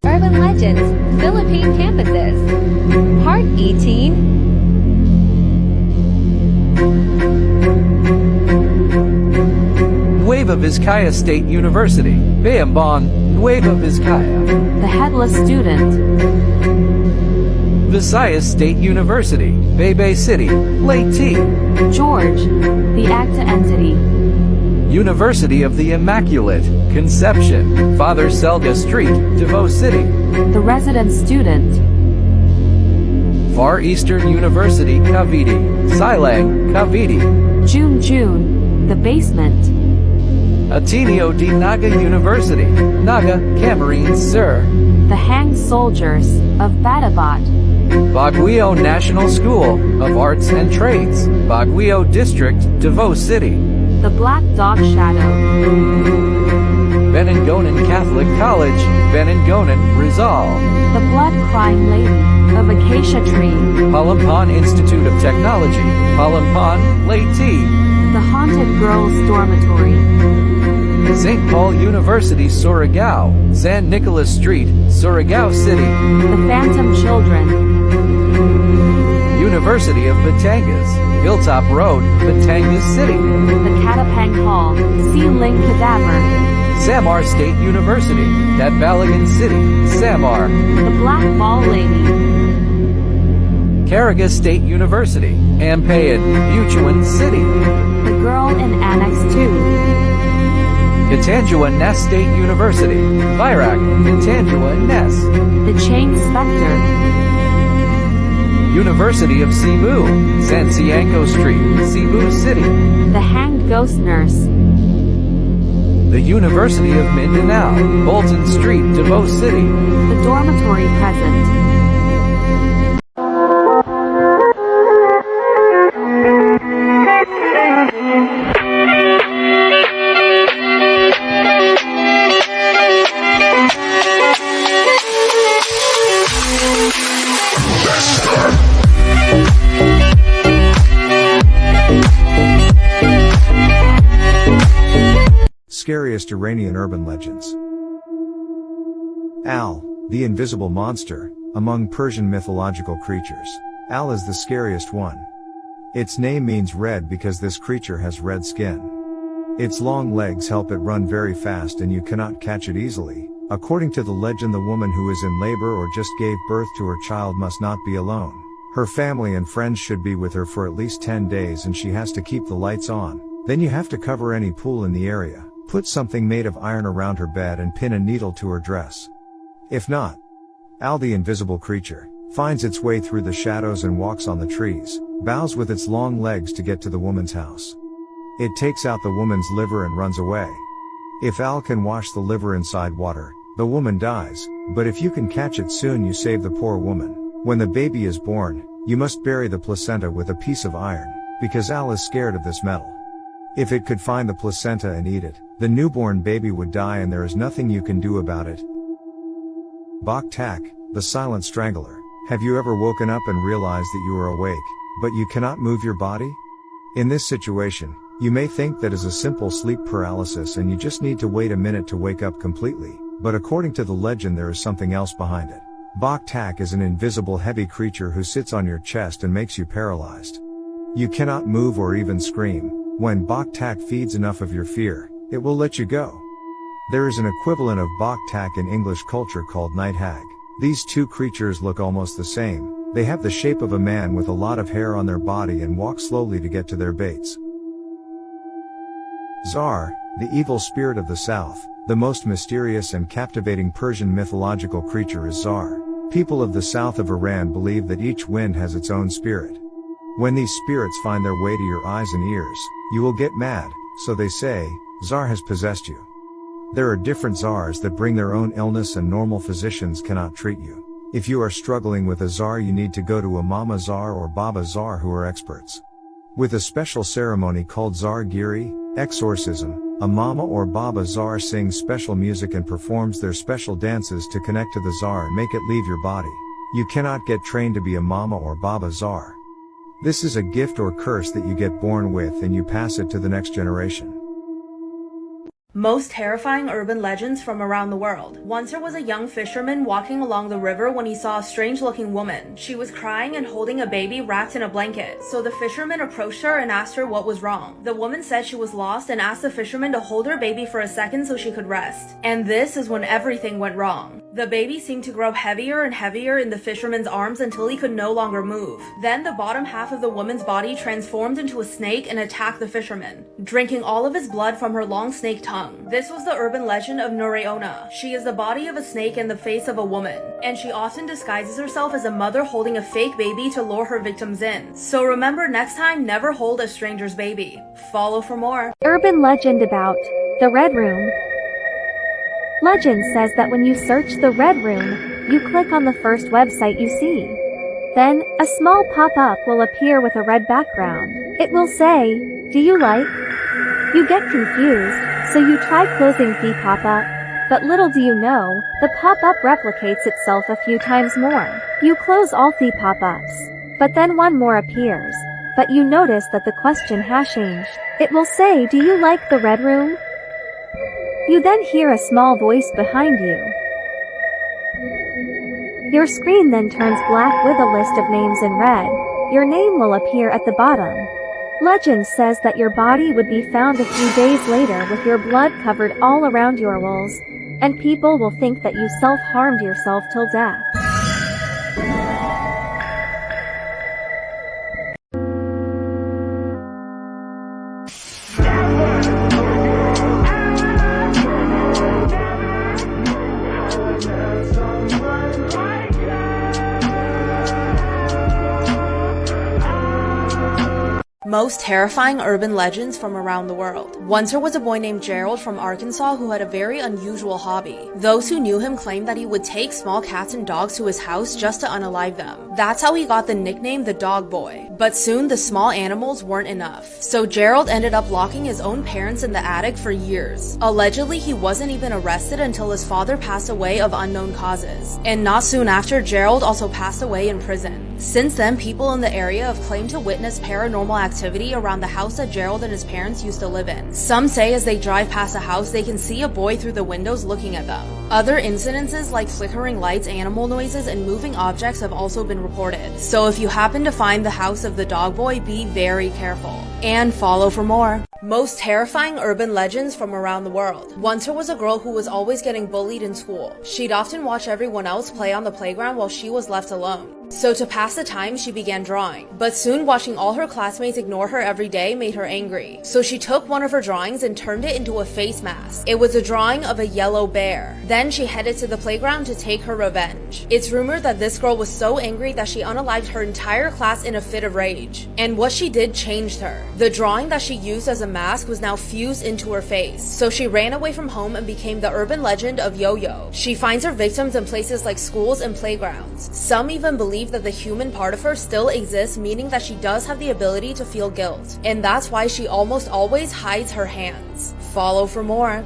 Urban Legends, Philippine Campuses. Part 18. Nueva Vizcaya State University, Bayambang, Nueva Vizcaya. The Headless Student. Visayas State University, Baybay City, Leyte. George, the ACTA entity. University of the Immaculate Conception, Father Selga Street, Davao City. The Resident Student. Far Eastern University, Cavite, Silang, Cavite. June, the Basement. Ateneo de Naga University, Naga, Camarines Sur. The Hanged Soldiers of Batabat. Baguio National School of Arts and Trades, Baguio District, Davao City. The Black Dog Shadow. Benangonan Catholic College, Benangonan, Rizal. The Blood Crying Lady of Acacia Tree. Palampan Institute of Technology, Palampan, Leyte. The Haunted Girls Dormitory. St. Paul University, Surigao, San Nicolas Street, Surigao City. The Phantom Children. University of Batangas, Hilltop Road, Batangas City. The Catapang Hall, Sea Ling Cadaver. Samar State University, Catbalagan City, Samar. The Black Ball Lady. Caraga State University, Ampayan, Butuan City. The Girl in Annex 2. Catanduan Ness State University, Virac, Catanduan Ness. The Chain Spectre. University of Cebu, San Cianco Street, Cebu City. The Hanged Ghost Nurse. The University of Mindanao, Bolton Street, Davao City. The Dormitory Present. Scariest Iranian urban legends. Al, the invisible monster, among Persian mythological creatures. Al is the scariest one. Its name means red because this creature has red skin. Its long legs help it run very fast and you cannot catch it easily. According to the legend, the woman who is in labor or just gave birth to her child must not be alone. Her family and friends should be with her for at least 10 days and she has to keep the lights on. Then you have to cover any pool in the area. Put something made of iron around her bed and pin a needle to her dress. If not, Al the invisible creature finds its way through the shadows and walks on the trees, bows with its long legs to get to the woman's house. It takes out the woman's liver and runs away. If Al can wash the liver inside water, the woman dies, but if you can catch it soon you save the poor woman. When the baby is born, you must bury the placenta with a piece of iron, because Al is scared of this metal. If it could find the placenta and eat it, the newborn baby would die and there is nothing you can do about it. Bok Tak, the silent strangler. Have you ever woken up and realized that you are awake, but you cannot move your body? In this situation, you may think that is a simple sleep paralysis and you just need to wait a minute to wake up completely, but according to the legend there is something else behind it. Bok Tak is an invisible heavy creature who sits on your chest and makes you paralyzed. You cannot move or even scream. When Bok Tak feeds enough of your fear, it will let you go. There is an equivalent of Bok Tak in English culture called Night Hag. These two creatures look almost the same. They have the shape of a man with a lot of hair on their body and walk slowly to get to their baits. Zar, the evil spirit of the south. The most mysterious and captivating Persian mythological creature is Zar. People of the south of Iran believe that each wind has its own spirit. When these spirits find their way to your eyes and ears, you will get mad, so they say, Zar has possessed you. There are different Zars that bring their own illness and normal physicians cannot treat you. If you are struggling with a Zar you need to go to a Mama Zar or Baba Zar who are experts. With a special ceremony called Zar Giri, exorcism, A mama or baba zar sings special music and performs their special dances to connect to the zar and make it leave your body. You cannot get trained to be a mama or baba zar. This is a gift or curse that you get born with and you pass it to the next generation. Most terrifying urban legends from around the world. Once there was a young fisherman walking along the river when he saw a strange-looking woman. She was crying and holding a baby wrapped in a blanket. So the fisherman approached her and asked her what was wrong. The woman said she was lost and asked the fisherman to hold her baby for a second so she could rest. And this is when everything went wrong. The baby seemed to grow heavier and heavier in the fisherman's arms until he could no longer move. Then the bottom half of the woman's body transformed into a snake and attacked the fisherman, drinking all of his blood from her long snake tongue. This was the urban legend of Noreona. She is the body of a snake and the face of a woman, and she often disguises herself as a mother holding a fake baby to lure her victims in. So remember, next time, never hold a stranger's baby. Follow for more. Urban legend about the Red Room. Legend says that when you search the Red Room, you click on the first website you see. Then, a small pop-up will appear with a red background. It will say, "Do you like?" You get confused, so you try closing the pop-up, but little do you know, the pop-up replicates itself a few times more. You close all the pop-ups, but then one more appears, but you notice that the question has changed. It will say, "Do you like the Red Room?" You then hear a small voice behind you. Your screen then turns black with a list of names in red. Your name will appear at the bottom. Legend says that your body would be found a few days later with your blood covered all around your walls, and people will think that you self-harmed yourself till death. Most terrifying urban legends from around the world. Once there was a boy named Gerald from Arkansas who had a very unusual hobby. Those who knew him claimed that he would take small cats and dogs to his house just to unalive them. That's how he got the nickname the Dog Boy. But soon the small animals weren't enough. So Gerald ended up locking his own parents in the attic for years. Allegedly, he wasn't even arrested until his father passed away of unknown causes. And not soon after, Gerald also passed away in prison. Since then, people in the area have claimed to witness paranormal activity around the house that Gerald and his parents used to live in. Some say as they drive past the house, they can see a boy through the windows looking at them. Other incidences like flickering lights, animal noises, and moving objects have also been reported. So if you happen to find the house of the Dog Boy, be very careful. And follow for more. Most terrifying urban legends from around the world. Once there was a girl who was always getting bullied in school. She'd often watch everyone else play on the playground while she was left alone. So to pass the time, she began drawing. But soon watching all her classmates ignore her every day made her angry. So she took one of her drawings and turned it into a face mask. It was a drawing of a yellow bear. Then she headed to the playground to take her revenge. It's rumored that this girl was so angry that she unalived her entire class in a fit of rage. And what she did changed her. The drawing that she used as a mask was now fused into her face. So she ran away from home and became the urban legend of Yo-Yo. She finds her victims in places like schools and playgrounds. Some even believe that the human part of her still exists, meaning that she does have the ability to feel guilt. And that's why she almost always hides her hands. Follow for more.